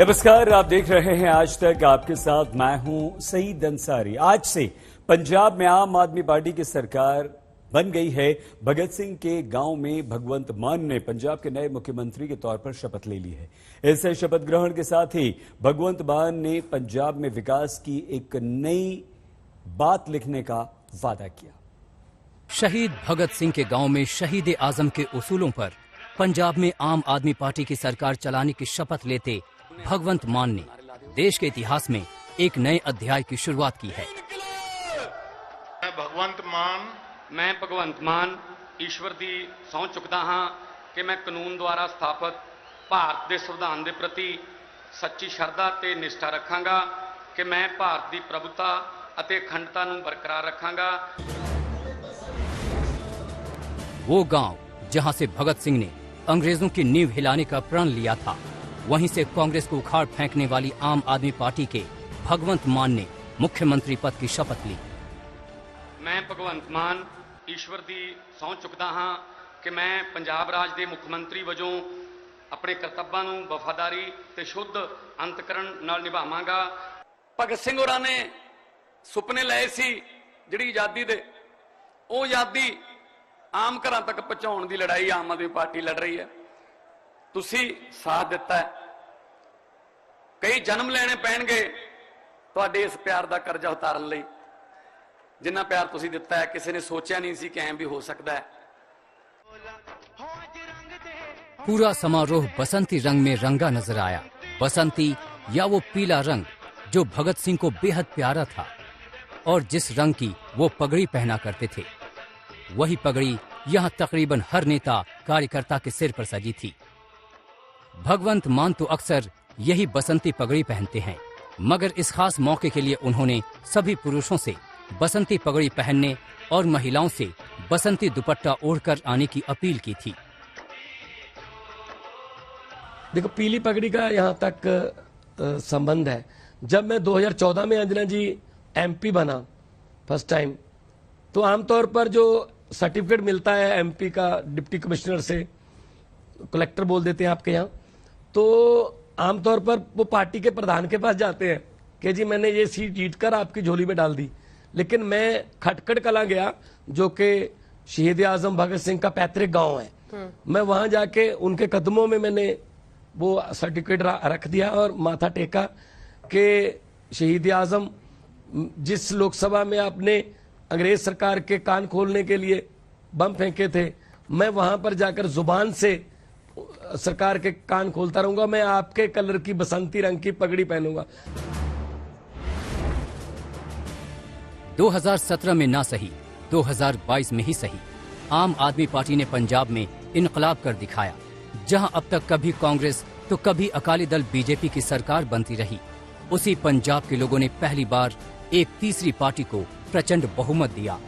नमस्कार, आप देख रहे हैं आज तक। आपके साथ मैं हूं सईद अंसारी। आज से पंजाब में आम आदमी पार्टी की सरकार बन गई है। भगत सिंह के गांव में भगवंत मान ने पंजाब के नए मुख्यमंत्री के तौर पर शपथ ले ली है। इस शपथ ग्रहण के साथ ही भगवंत मान ने पंजाब में विकास की एक नई बात लिखने का वादा किया। शहीद भगत सिंह के गांव में शहीद आजम के उसूलों पर पंजाब में आम आदमी पार्टी की सरकार चलाने की शपथ लेते भगवंत मान ने देश के इतिहास में एक नए अध्याय की शुरुआत की है। मैं भगवंत मान ईश्वर दी सौं चुकदा हां कि मैं कानून द्वारा स्थापित भारत के संविधान के प्रति सच्ची श्रद्धा ते निष्ठा रखांगा कि मैं भारत की प्रभुता अते अखंडता नूं बरकरार रखांगा। वो गांव जहां से भगत सिंह ने अंग्रेजों की नींव हिलाने का प्रण लिया था, वहीं से कांग्रेस को उखाड़ फेंकने वाली आम आदमी पार्टी के भगवंत मान ने मुख्यमंत्री पद की शपथ ली। मैं भगवंत मान ईश्वर दी सौं चुकदा हां कि मैं पंजाब राज के मुख्यमंत्री वजों अपने कर्तव्यां नूं वफादारी ते शुद्ध अंतकरण नाल निभावांगा। भगत सिंह होरां ने सुपने लए सी जिहड़ी आजादी दे, ਉਹ आजादी आम घरां तक पहुंचाउण दी लड़ाई आम आदमी पार्टी लड़ रही है। तुसी साथ दिता है। कई जन्म लेने पैणगे तुहाडे इस प्यार का कर्जा उतारन लई। जिन्ना प्यार तुसी दिता है किसी ने सोचा नहीं सी कि ऐं भी हो सकता है। पूरा समारोह बसंती रंग में रंगा नजर आया। बसंती या वो पीला रंग जो भगत सिंह को बेहद प्यारा था और जिस रंग की वो पगड़ी पहना करते थे, वही पगड़ी यहाँ तकरीबन हर नेता कार्यकर्ता के सिर पर सजी थी। भगवंत मान तो अक्सर यही बसंती पगड़ी पहनते हैं, मगर इस खास मौके के लिए उन्होंने सभी पुरुषों से बसंती पगड़ी पहनने और महिलाओं से बसंती दुपट्टा ओढ़कर आने की अपील की थी। देखो, पीली पगड़ी का यहाँ तक संबंध है। जब मैं 2014 में अंजना जी एमपी बना फर्स्ट टाइम, तो आमतौर पर जो सर्टिफिकेट मिलता है एमपी का डिप्टी कमिश्नर से, कलेक्टर बोल देते हैं आपके यहाँ, तो आमतौर पर वो पार्टी के प्रधान के पास जाते हैं कि जी मैंने ये सीट जीतकर आपकी झोली में डाल दी। लेकिन मैं खटखड़ कला गया, जो कि शहीद आजम भगत सिंह का पैतृक गांव है। मैं वहां जाके उनके कदमों में मैंने वो सर्टिफिकेट रख दिया और माथा टेका कि शहीद आजम जिस लोकसभा में आपने अंग्रेज सरकार के कान खोलने के लिए बम फेंके थे, मैं वहां पर जाकर जुबान से सरकार के कान खोलता रहूंगा। मैं आपके कलर की बसंती रंग की पगड़ी पहनूंगा। 2017 में ना सही, 2022 में ही सही, आम आदमी पार्टी ने पंजाब में इनकलाब कर दिखाया। जहां अब तक कभी कांग्रेस तो कभी अकाली दल बीजेपी की सरकार बनती रही, उसी पंजाब के लोगों ने पहली बार एक तीसरी पार्टी को प्रचंड बहुमत दिया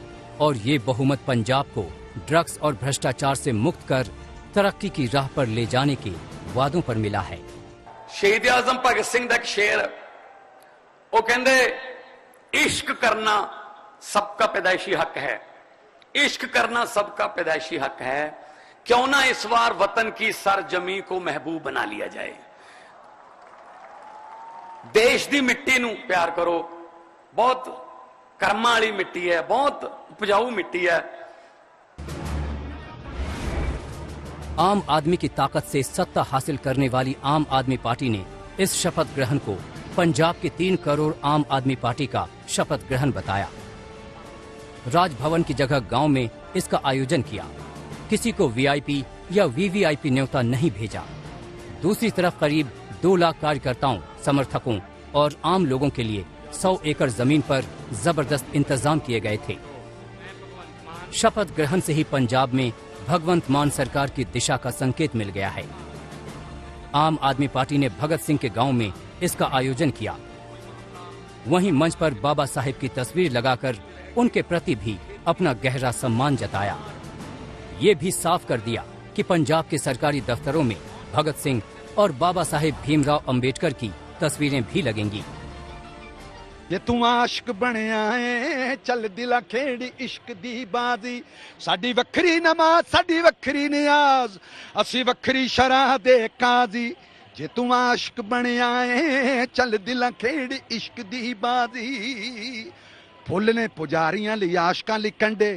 और ये बहुमत पंजाब को ड्रग्स और भ्रष्टाचार से मुक्त कर तरक्की की राह पर ले जाने के वादों पर मिला है। शहीद आजम भगत सिंह का एक शेर, वो कहते इश्क करना सबका पैदाइशी हक है। इश्क करना सबका पैदाइशी हक है, क्यों ना इस बार वतन की सरजमी को महबूब बना लिया जाए। देश की मिट्टी नू प्यार करो। बहुत कर्मा वाली मिट्टी है, बहुत उपजाऊ मिट्टी है। आम आदमी की ताकत से सत्ता हासिल करने वाली आम आदमी पार्टी ने इस शपथ ग्रहण को पंजाब के 3 करोड़ आम आदमी पार्टी का शपथ ग्रहण बताया। राजभवन की जगह गांव में इसका आयोजन किया। किसी को वीआईपी या वीवीआईपी न्योता नहीं भेजा। दूसरी तरफ करीब 2 लाख कार्यकर्ताओं, समर्थकों और आम लोगों के लिए 100 एकड़ जमीन पर जबरदस्त इंतजाम किए गए थे। शपथ ग्रहण से ही पंजाब में भगवंत मान सरकार की दिशा का संकेत मिल गया है। आम आदमी पार्टी ने भगत सिंह के गांव में इसका आयोजन किया। वहीं मंच पर बाबा साहेब की तस्वीर लगाकर उनके प्रति भी अपना गहरा सम्मान जताया। ये भी साफ कर दिया कि पंजाब के सरकारी दफ्तरों में भगत सिंह और बाबा साहेब भीमराव अंबेडकर की तस्वीरें भी लगेंगी। जे तू आशिक बनया है चल दिला खेड़ी इश्क दी बाजी, साडी वखरी नमाज साडी वखरी नियाज, असी वखरी शराह दे काजी, जे तू आशिक बनया है चल दिलां खेड़ इश्क दी बाजी फुੱਲ ने पुजारियां ਲਈ ਆਸ਼ਕਾਂ ਲਈ ਕੰਡੇ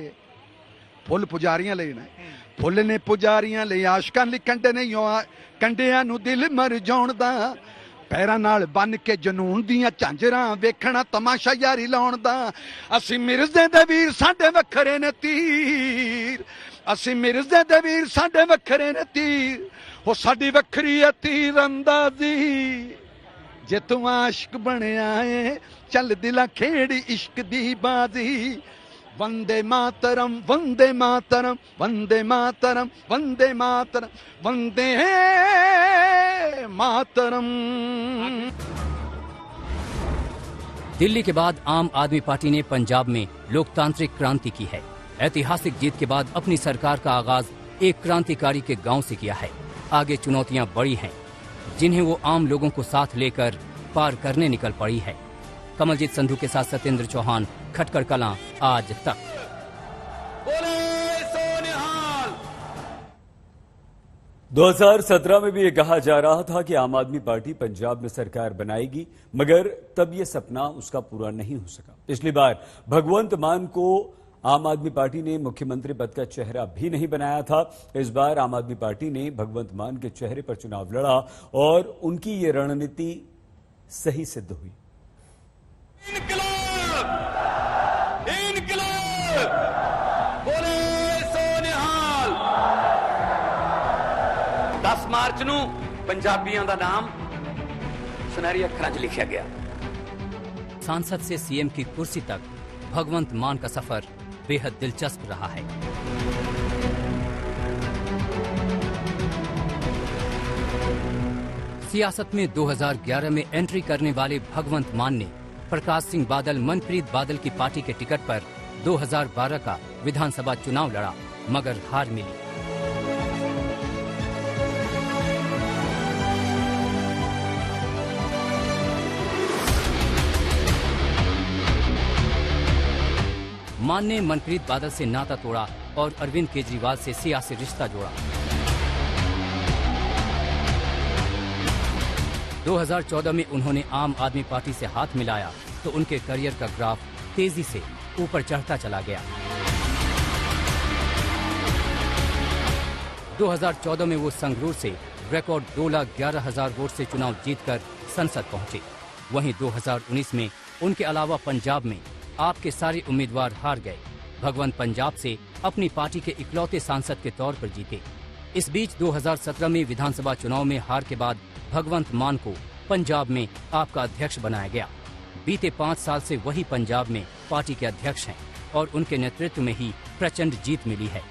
ਫੁੱਲ ਪੁਜਾਰੀਆਂ ਲਈ ਨੇ ਫੁੱਲ ਨੇ ਪੁਜਾਰੀਆਂ ਲਈ ਆਸ਼ਕਾਂ ਲਈ ਕੰਡੇ ਨਹੀਂ ਕੰਡਿਆਂ ਨੂੰ ਦਿਲ ਮਰ ਜਾਉਣ ਦਾ ਪੈਰਾਂ ਨਾਲ ਬੰਨ ਕੇ ਜਨੂਨ ਦੀਆਂ ਝਾਂਜਰਾਂ ਵੇਖਣਾ ਤਮਾਸ਼ਾ ਯਾਰੀ ਲਾਉਣ ਦਾ ਅਸੀਂ ਮਿਰਜ਼ੇ ਦੇ ਵੀਰ ਸਾਡੇ ਵੱਖਰੇ ਨੇ ਤੀਰ ਅਸੀਂ ਮਿਰਜ਼ੇ ਦੇ ਵੀਰ ਸਾਡੇ ਵੱਖਰੇ ਨੇ ਤੀਰ ਉਹ ਸਾਡੀ ਵੱਖਰੀ ਹੈ ਤੀਰ ਅੰਦਾਜ਼ੀ ਜੇ ਤੂੰ ਆਸ਼ਿਕ ਬਣਿਆ ਏ ਚੱਲ ਦਿਲਾਂ ਖੇੜੀ ਇਸ਼ਕ ਦੀ ਬਾਜ਼ੀ वंदे मातरम वंदे मातरम वंदे मातरम वंदे मातरम वंदे मातरम। दिल्ली के बाद आम आदमी पार्टी ने पंजाब में लोकतांत्रिक क्रांति की है। ऐतिहासिक जीत के बाद अपनी सरकार का आगाज एक क्रांतिकारी के गांव से किया है। आगे चुनौतियां बड़ी हैं जिन्हें वो आम लोगों को साथ लेकर पार करने निकल पड़ी है। कमलजीत संधू के साथ सत्येंद्र चौहान, खटकड़ कलां, आज तक। 2017 में भी ये कहा जा रहा था कि आम आदमी पार्टी पंजाब में सरकार बनाएगी, मगर तब ये सपना उसका पूरा नहीं हो सका। पिछली बार भगवंत मान को आम आदमी पार्टी ने मुख्यमंत्री पद का चेहरा भी नहीं बनाया था। इस बार आम आदमी पार्टी ने भगवंत मान के चेहरे पर चुनाव लड़ा और उनकी ये रणनीति सही सिद्ध हुई। इनकलाब इनकलाब बोले सोनिहाल 10 मार्च ਨੂੰ पंजाबियों का नाम सुनहरी अखरां 'ਚ लिखा गया। सांसद से सीएम की कुर्सी तक भगवंत मान का सफर बेहद दिलचस्प रहा है। सियासत में 2011 में एंट्री करने वाले भगवंत मान ने प्रकाश सिंह बादल मनप्रीत बादल की पार्टी के टिकट पर 2012 का विधानसभा चुनाव लड़ा, मगर हार मिली। मान ने मनप्रीत बादल से नाता तोड़ा और अरविंद केजरीवाल से सियासी रिश्ता जोड़ा। 2014 में उन्होंने आम आदमी पार्टी से हाथ मिलाया तो उनके करियर का ग्राफ तेजी से ऊपर चढ़ता चला गया। 2014 में वो संगरूर से रिकॉर्ड 2,11,000 वोट से चुनाव जीतकर संसद पहुंचे। वहीं 2019 में उनके अलावा पंजाब में आपके सारे उम्मीदवार हार गए। भगवंत पंजाब से अपनी पार्टी के इकलौते सांसद के तौर पर जीते। इस बीच 2017 में विधानसभा चुनाव में हार के बाद भगवंत मान को पंजाब में आपका अध्यक्ष बनाया गया। बीते 5 साल से वही पंजाब में पार्टी के अध्यक्ष हैं और उनके नेतृत्व में ही प्रचंड जीत मिली है।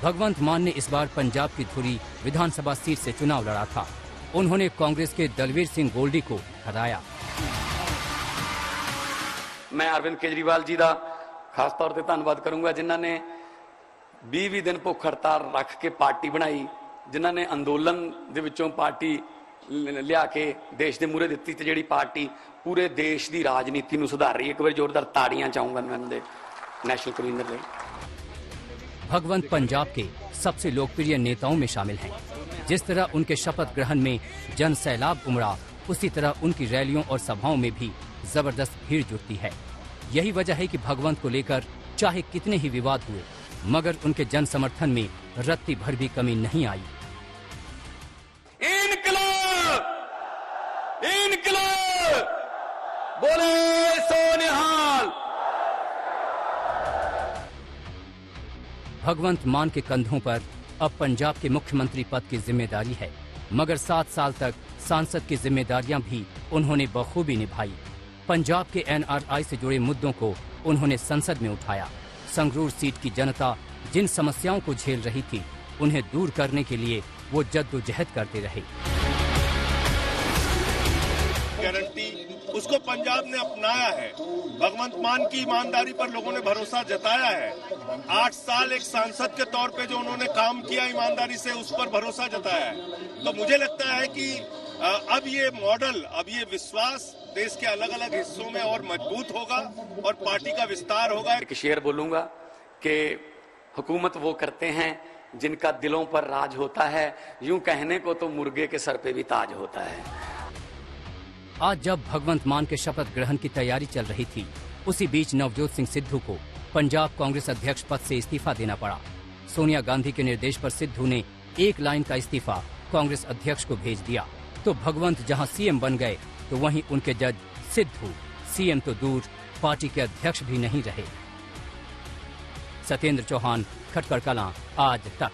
भगवंत मान ने इस बार पंजाब की धुरी विधानसभा सीट से चुनाव लड़ा था। उन्होंने कांग्रेस के दलवीर सिंह गोल्डी को हराया। मैं अरविंद केजरीवाल जी का खास तौर पर धन्यवाद करूंगा जिन्हों ने 20 दिन भुख हड़ताल रख के पार्टी बनाई, जिन्हों ने अंदोलन दे विचों पार्टी लिया के देश के मूहरे दिती ते जिहड़ी पार्टी पूरे देश की राजनीति नूं सुधार रही है। एक बार जोरदार ताड़ियां चाहूंगा मैं उन्हें नेशनल कन्वीनर लिए। भगवंत पंजाब के सबसे लोकप्रिय नेताओं में शामिल हैं। जिस तरह उनके शपथ ग्रहण में जन सैलाब उमड़ा, उसी तरह उनकी रैलियों और सभाओं में भी जबरदस्त भीड़ जुटती है। यही वजह है कि भगवंत को लेकर चाहे कितने ही विवाद हुए, मगर उनके जन समर्थन में रत्ती भर भी कमी नहीं आई। इनकलाब इनकलाब बोले सोनिहाल। भगवंत मान के कंधों पर अब पंजाब के मुख्यमंत्री पद की जिम्मेदारी है, मगर 7 साल तक सांसद की जिम्मेदारियां भी उन्होंने बखूबी निभाई। पंजाब के NRI से जुड़े मुद्दों को उन्होंने संसद में उठाया। संगरूर सीट की जनता जिन समस्याओं को झेल रही थी, उन्हें दूर करने के लिए वो जद्दोजहद करते रहे। गारंटी उसको पंजाब ने अपनाया है। भगवंत मान की ईमानदारी पर लोगों ने भरोसा जताया है। 8 साल एक सांसद के तौर पे जो उन्होंने काम किया ईमानदारी से, उस पर भरोसा जताया है। तो मुझे लगता है कि अब ये मॉडल, अब ये विश्वास देश के अलग अलग हिस्सों में और मजबूत होगा और पार्टी का विस्तार होगा। एक शेर बोलूंगा कि हुकूमत वो करते हैं जिनका दिलों पर राज होता है। यूं कहने को तो मुर्गे के सर पे भी ताज होता है। आज जब भगवंत मान के शपथ ग्रहण की तैयारी चल रही थी, उसी बीच नवजोत सिंह सिद्धू को पंजाब कांग्रेस अध्यक्ष पद से इस्तीफा देना पड़ा। सोनिया गांधी के निर्देश पर सिद्धू ने एक लाइन का इस्तीफा कांग्रेस अध्यक्ष को भेज दिया। तो भगवंत जहां सीएम बन गए, तो वहीं उनके जज सिद्धू सीएम तो दूर, पार्टी के अध्यक्ष भी नहीं रहे। सत्येंद्र चौहान, खटकड़ कलां, आज तक।